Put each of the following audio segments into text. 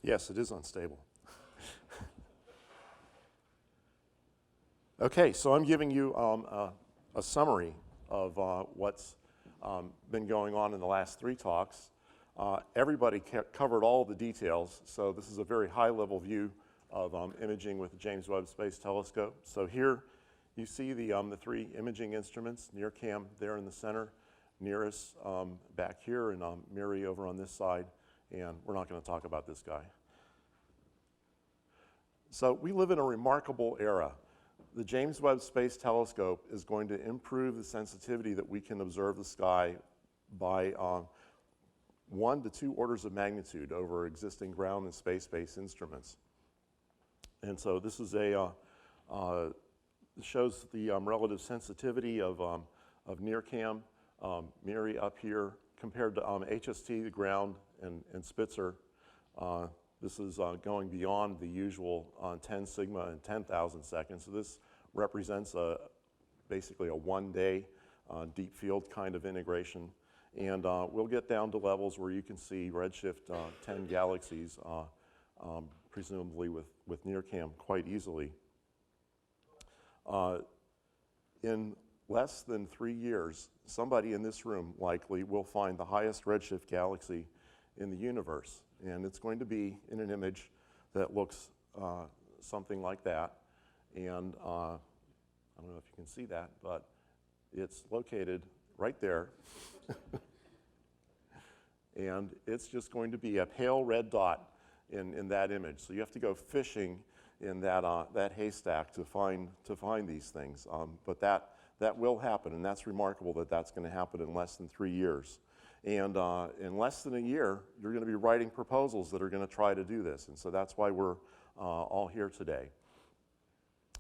Yes, it is unstable. Okay, so I'm giving you a summary of what's been going on in the last 3 talks. Everybody covered all the details, so this is a very high-level view of imaging with the James Webb Space Telescope. So here you see the 3 imaging instruments, NIRCam there in the center, NIRISS back here, and MIRI over on this side, and we're not going to talk about this guy. So we live in a remarkable era. The James Webb Space Telescope is going to improve the sensitivity that we can observe the sky by 1 to 2 orders of magnitude over existing ground and space-based instruments. And so this is shows the relative sensitivity of NIRCam, MIRI up here, compared to HST, the ground, and Spitzer. This is going beyond the usual 10 sigma and 10,000 seconds. So this represents basically a 1-day deep field kind of integration. And we'll get down to levels where you can see redshift 10 galaxies, presumably with NIRCam quite easily. In less than 3 years, somebody in this room likely will find the highest redshift galaxy in the universe. And it's going to be in an image that looks something like that. And I don't know if you can see that, but it's located right there. And it's just going to be a pale red dot in that image. So you have to go fishing in that haystack to find these things. But that will happen, and that's remarkable that that's going to happen in less than 3 years. And in less than a year, you're going to be writing proposals that are going to try to do this. And so that's why we're all here today.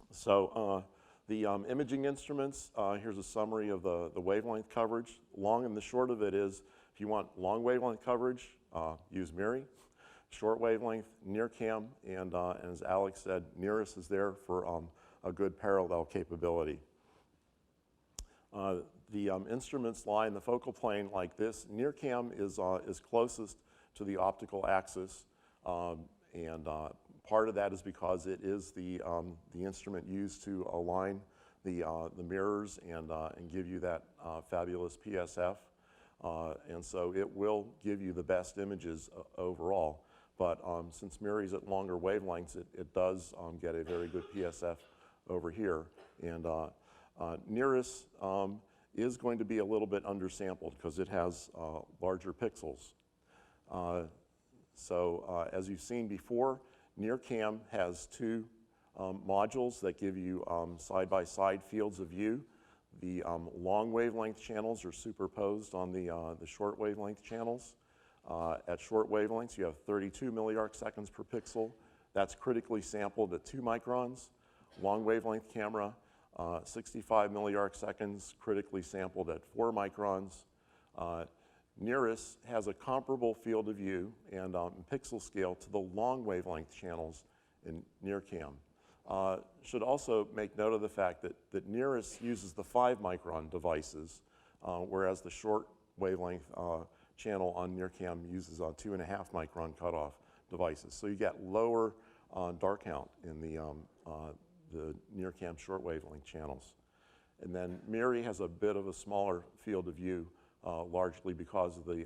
So the imaging instruments, here's a summary of the wavelength coverage. Long and the short of it is, if you want long wavelength coverage, use MIRI. Short wavelength, NIRCam, and as Alex said, NIRISS is there for a good parallel capability. The instruments lie in the focal plane like this. NIRCam is closest to the optical axis, and part of that is because it is the instrument used to align the mirrors and give you that fabulous PSF. And so it will give you the best images overall. But since MIRI's at longer wavelengths, it does get a very good PSF over here. And NIRISS is going to be a little bit undersampled because it has larger pixels. So as you've seen before, NIRCam has 2 modules that give you side-by-side fields of view. The long wavelength channels are superposed on the short wavelength channels. At short wavelengths, you have 32 milliarc seconds per pixel. That's critically sampled at 2 microns. Long wavelength camera, 65 milliarc seconds, critically sampled at 4 microns. NIRISS has a comparable field of view and pixel scale to the long wavelength channels in NIRCam. Should also make note of the fact that NIRISS uses the 5 micron devices, whereas the short wavelength channel on NIRCam uses 2.5 micron cutoff devices. So you get lower dark count in the NIRCam short wavelength channels. And then MIRI has a bit of a smaller field of view, largely because of the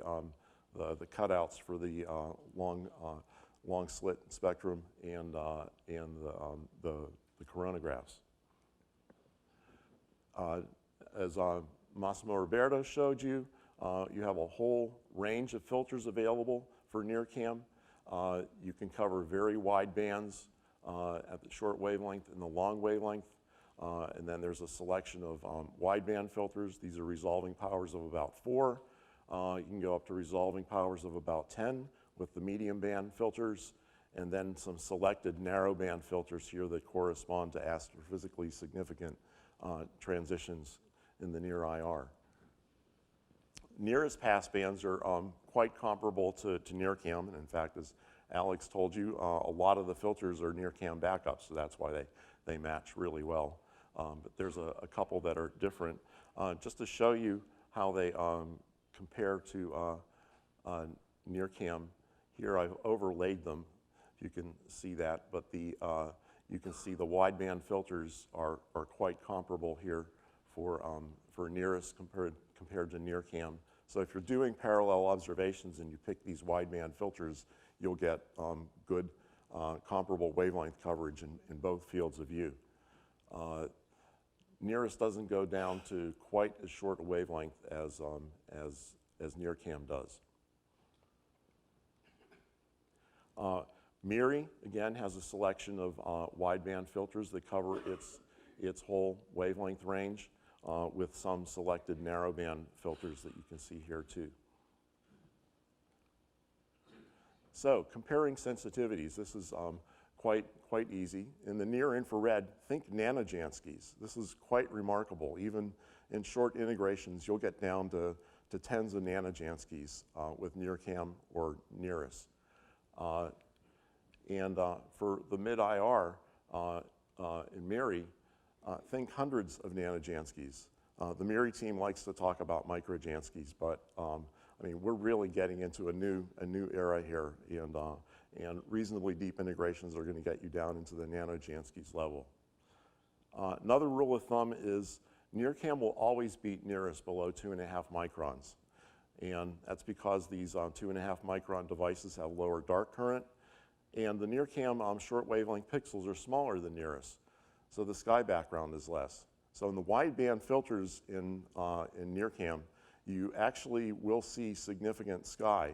cutouts for the long slit spectrum and the coronagraphs. As Massimo Roberto showed you, you have a whole range of filters available for NIRCam. You can cover very wide bands at the short wavelength and the long wavelength. And then there's a selection of wideband filters. These are resolving powers of about 4. You can go up to resolving powers of about 10 with the medium band filters, and then some selected narrow band filters here that correspond to astrophysically significant transitions in the near IR. NIRISS passbands are quite comparable to NIRCam, and in fact, as Alex told you, a lot of the filters are NIRCam backups, so that's why they match really well. But there's a couple that are different. Just to show you how they compare to NIRCam, here I've overlaid them. you can see that, but you can see the wideband filters are quite comparable here for NIRCam compared to NIRCam. So if you're doing parallel observations and you pick these wideband filters, you'll get good comparable wavelength coverage in both fields of view. NIRCam doesn't go down to quite as short a wavelength as NIRCam does. MIRI, again, has a selection of wideband filters that cover its whole wavelength range with some selected narrowband filters that you can see here too. So comparing sensitivities, this is quite easy. In the near infrared, think nanojanskis. This is quite remarkable. Even in short integrations, you'll get down to tens of nanojanskis with NIRCam or NIRCam. And for the mid-IR in MIRI, think hundreds of nanojanskis. The MIRI team likes to talk about microjanskis, but I mean, we're really getting into a new era here, and reasonably deep integrations are going to get you down into the nanojanskis level. Another rule of thumb is NIRCam will always beat NIRCam below 2.5 microns. And that's because these 2.5 micron devices have lower dark current, and the NIRCam short wavelength pixels are smaller than NIRCam, so the sky background is less. So in the wideband filters in NIRCam, you actually will see significant sky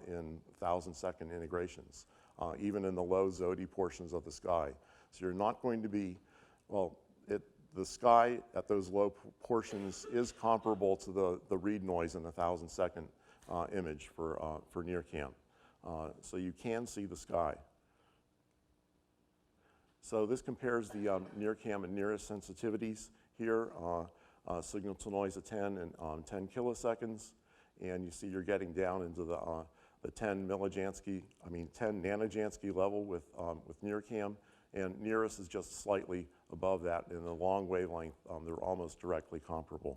in 1,000-second integrations, even in the low ZODI portions of the sky. So you're not going to be, well, the sky at those low portions is comparable to the read noise in a 1,000-second image for NIRCam. So you can see the sky. So this compares the NIRCam and NIRCam sensitivities here. Signal to noise of 10 and 10 kiloseconds, and you see you're getting down into the 10 nanojansky level with NIRCam, and NIRCam is just slightly above that. In the long wavelength, they're almost directly comparable.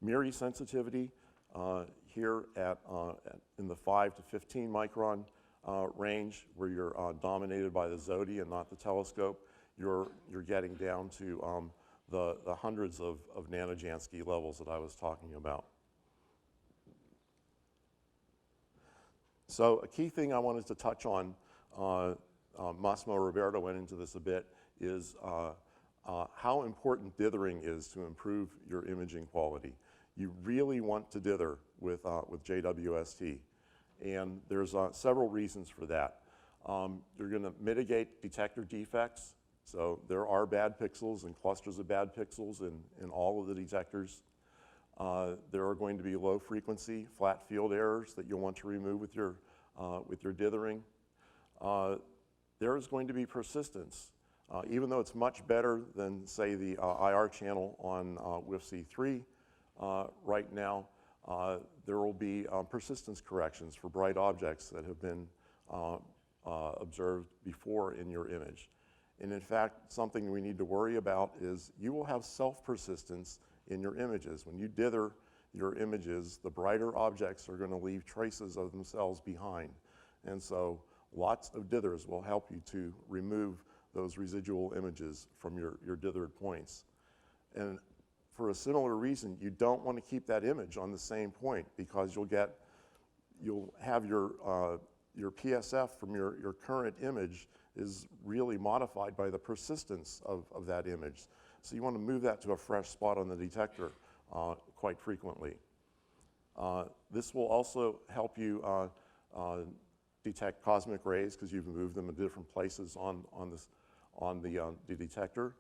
MIRI sensitivity here in the 5 to 15 micron range, where you're dominated by the ZODI and not the telescope. You're getting down to the hundreds of nanojansky levels that I was talking about. So a key thing I wanted to touch on, Massimo Roberto went into this a bit, is how important dithering is to improve your imaging quality. You really want to dither with JWST, and there's several reasons for that. You're going to mitigate detector defects. So there are bad pixels and clusters of bad pixels in all of the detectors. There are going to be low frequency flat field errors that you'll want to remove with your dithering. There is going to be persistence. Even though it's much better than, say, the IR channel on WFC3 right now, there will be persistence corrections for bright objects that have been observed before in your image. And in fact, something we need to worry about is you will have self-persistence in your images. When you dither your images, the brighter objects are going to leave traces of themselves behind. And so lots of dithers will help you to remove those residual images from your dithered points. And for a similar reason, you don't want to keep that image on the same point, because you'll have your PSF from your current image is really modified by the persistence of that image. So you want to move that to a fresh spot on the detector quite frequently. This will also help you detect cosmic rays, because you've moved them in different places on the detector.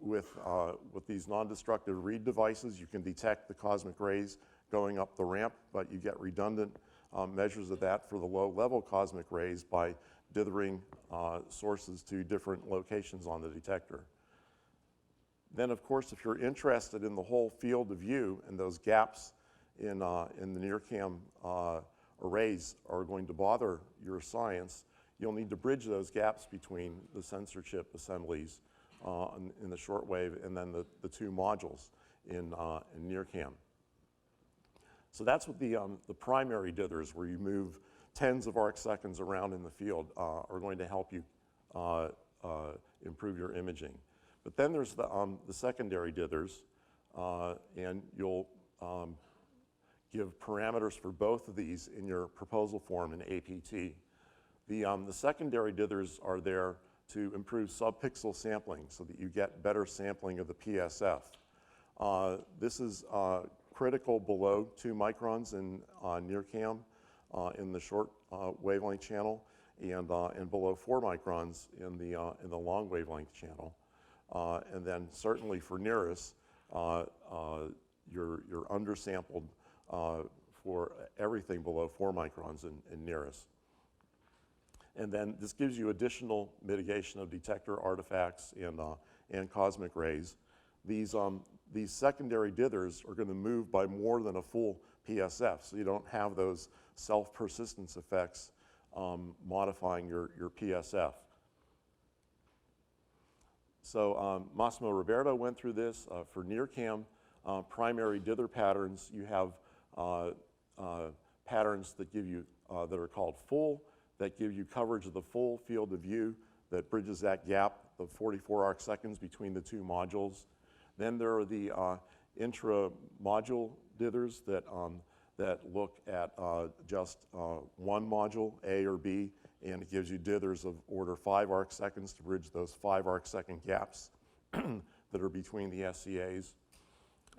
With these non-destructive read devices, you can detect the cosmic rays going up the ramp, but you get redundant measures of that for the low-level cosmic rays by dithering sources to different locations on the detector. Then, of course, if you're interested in the whole field of view, and those gaps in the NIRCam arrays are going to bother your science, you'll need to bridge those gaps between the sensor chip assemblies in the shortwave and then the two modules in NIRCam. So that's what the primary dithers, where you move tens of arc seconds around in the field are going to help you improve your imaging. But then there's the secondary dithers, and you'll give parameters for both of these in your proposal form in APT. The secondary dithers are there to improve subpixel sampling so that you get better sampling of the PSF. This is critical below 2 microns in NIRCam in the short wavelength channel, and below 4 microns in the long wavelength channel. And then certainly for NIRIS, you're undersampled for everything below 4 microns in NIRIS. And then this gives you additional mitigation of detector artifacts and cosmic rays. These secondary dithers are going to move by more than a full PSF, so you don't have those self-persistence effects modifying your PSF. So Massimo Roberto went through this. For NIRCam primary dither patterns, you have patterns that give you, that are called full, that give you coverage of the full field of view that bridges that gap of 44 arc seconds between the 2 modules. Then there are the intra-module dithers that look at just one module, A or B, and it gives you dithers of order 5 arc seconds to bridge those 5 arc second gaps that are between the SCAs.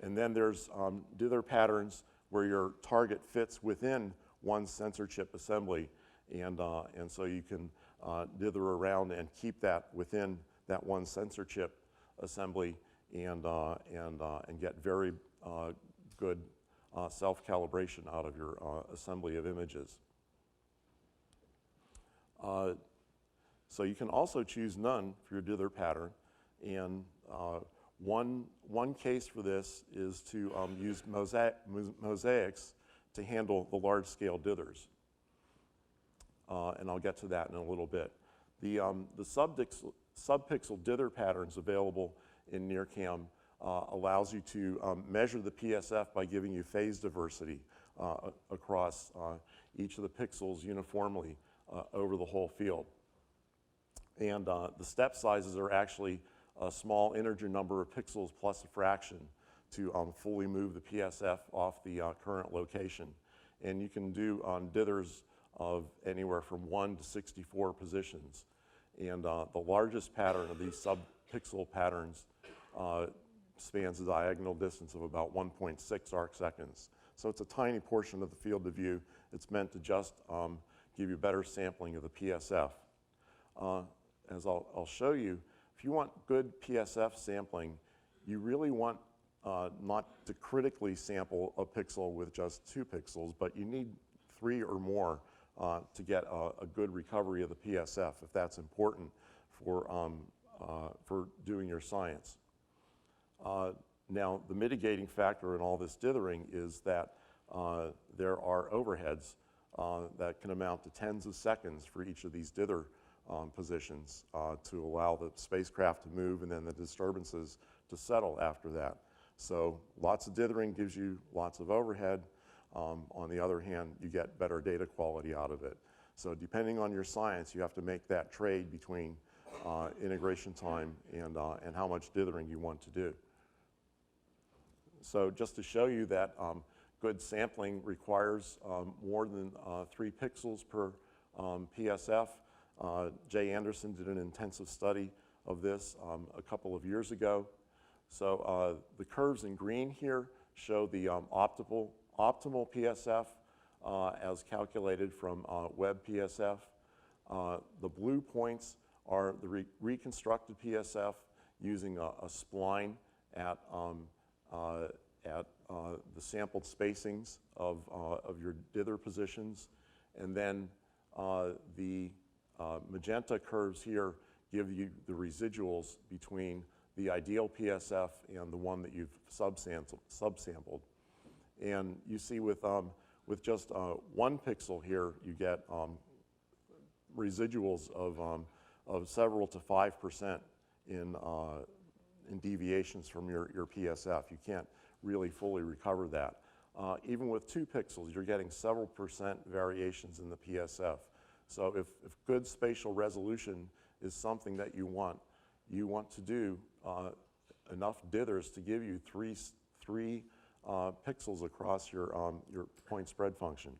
And then there's dither patterns where your target fits within one sensor chip assembly, and so you can dither around and keep that within that one sensor chip assembly, and get very good self-calibration out of your assembly of images. So you can also choose none for your dither pattern, and one case for this is to use mosaics to handle the large-scale dithers, and I'll get to that in a little bit. The subpixel dither patterns available in NIRCam allows you to measure the PSF by giving you phase diversity across each of the pixels uniformly over the whole field. And the step sizes are actually a small integer number of pixels plus a fraction to fully move the PSF off the current location. And you can do dithers of anywhere from 1 to 64 positions. And the largest pattern of these subpixel patterns spans a diagonal distance of about 1.6 arc seconds. So it's a tiny portion of the field of view. It's meant to just give you better sampling of the PSF. As I'll show you, if you want good PSF sampling, you really want not to critically sample a pixel with just 2 pixels, but you need 3 or more to get a good recovery of the PSF, if that's important for doing your science. Now, the mitigating factor in all this dithering is that there are overheads that can amount to tens of seconds for each of these dither positions to allow the spacecraft to move and then the disturbances to settle after that. So lots of dithering gives you lots of overhead. On the other hand, you get better data quality out of it. So depending on your science, you have to make that trade between integration time and how much dithering you want to do. So just to show you that good sampling requires more than 3 pixels per PSF. Jay Anderson did an intensive study of this a couple of years ago. So the curves in green here show the optimal PSF as calculated from WebPSF. The blue points are the reconstructed PSF using a spline at the sampled spacings of your dither positions. And then the magenta curves here give you the residuals between the ideal PSF and the one that you've subsampled. And you see with just 1 pixel here, you get residuals of several to 5% in deviations from your PSF. You can't really fully recover that. even with 2 pixels, you're getting several % variations in the PSF. So if good spatial resolution is something that you want to do enough dithers to give you three pixels across your point spread function.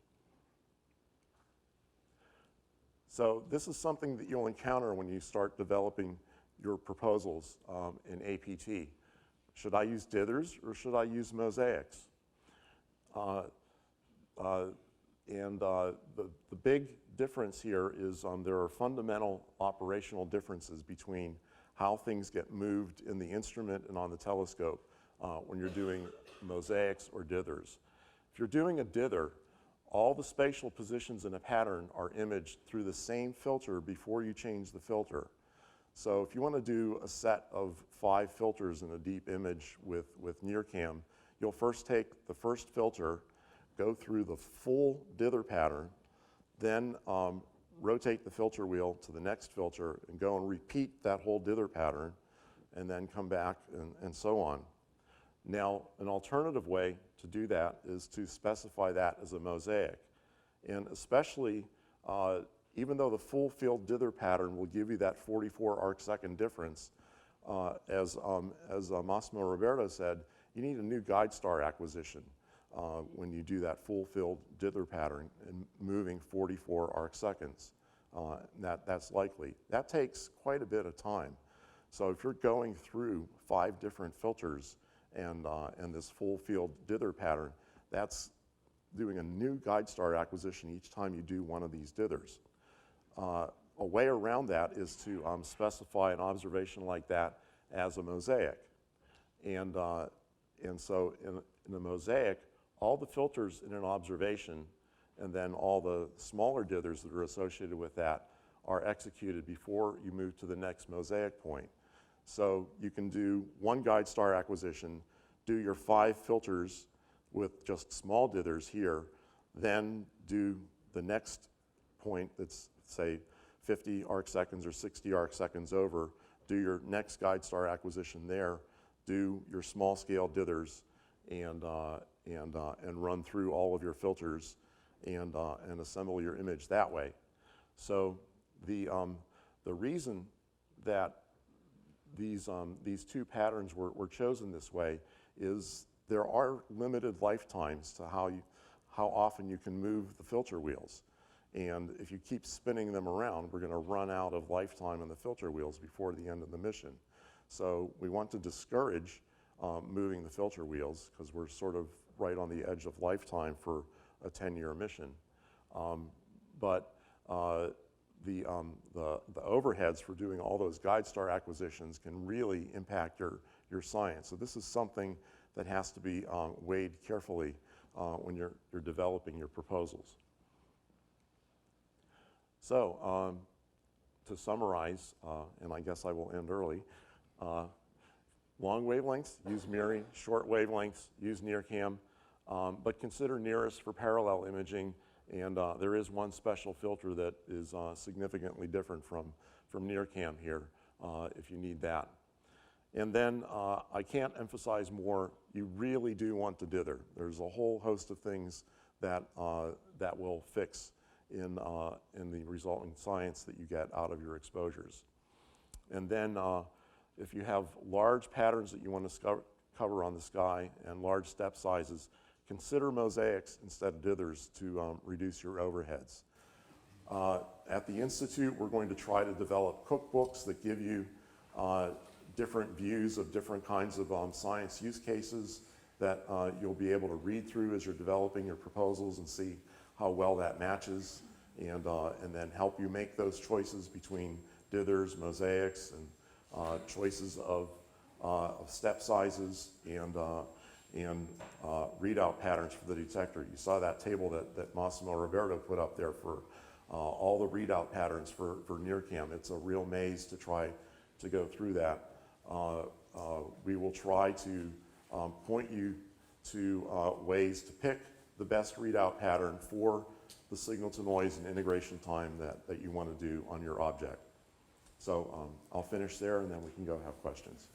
So this is something that you'll encounter when you start developing your proposals in APT. Should I use dithers or should I use mosaics? The big difference here is there are fundamental operational differences between how things get moved in the instrument and on the telescope when you're doing mosaics or dithers. If you're doing a dither, all the spatial positions in a pattern are imaged through the same filter before you change the filter. So if you want to do a set of 5 filters in a deep image with NIRCam, you'll first take the first filter, go through the full dither pattern, then rotate the filter wheel to the next filter and go and repeat that whole dither pattern, and then come back and so on. Now, an alternative way to do that is to specify that as a mosaic. And especially, even though the full field dither pattern will give you that 44 arc-second difference, as Massimo Roberto said, you need a new guide star acquisition when you do that full field dither pattern and moving 44 arc-seconds. That's likely. That takes quite a bit of time. So if you're going through 5 different filters and this full field dither pattern, that's doing a new guide star acquisition each time you do one of these dithers. A way around that is to specify an observation like that as a mosaic. And so in a mosaic, all the filters in an observation and then all the smaller dithers that are associated with that are executed before you move to the next mosaic point. So you can do one guide star acquisition, do your 5 filters with just small dithers here, then do the next point that's, say, 50 arc-seconds or 60 arc-seconds over, do your next guide star acquisition there, do your small-scale dithers, and run through all of your filters and assemble your image that way. So the reason that these 2 patterns were chosen this way is there are limited lifetimes to how often you can move the filter wheels. And if you keep spinning them around, we're going to run out of lifetime on the filter wheels before the end of the mission. So we want to discourage moving the filter wheels because we're sort of right on the edge of lifetime for a 10-year mission. But the overheads for doing all those guide star acquisitions can really impact your science. So this is something that has to be weighed carefully when you're developing your proposals. So to summarize, and I guess I will end early, long wavelengths, use MIRI. Short wavelengths, use NIRCam. But consider NIRISS for parallel imaging, and there is one special filter that is significantly different from NIRCam here if you need that. And then I can't emphasize more, you really do want to dither. There's a whole host of things that will fix in the resulting science that you get out of your exposures. And then if you have large patterns that you want to cover on the sky and large step sizes, consider mosaics instead of dithers to reduce your overheads. At the Institute, we're going to try to develop cookbooks that give you different views of different kinds of science use cases that you'll be able to read through as you're developing your proposals and see how well that matches, and then help you make those choices between dithers, mosaics, and choices of step sizes and readout patterns for the detector. You saw that table that Massimo Roberto put up there for all the readout patterns for NIRCam. It's a real maze to try to go through that. We will try to point you to ways to pick the best readout pattern for the signal to noise and integration time that you want to do on your object. So I'll finish there and then we can go have questions.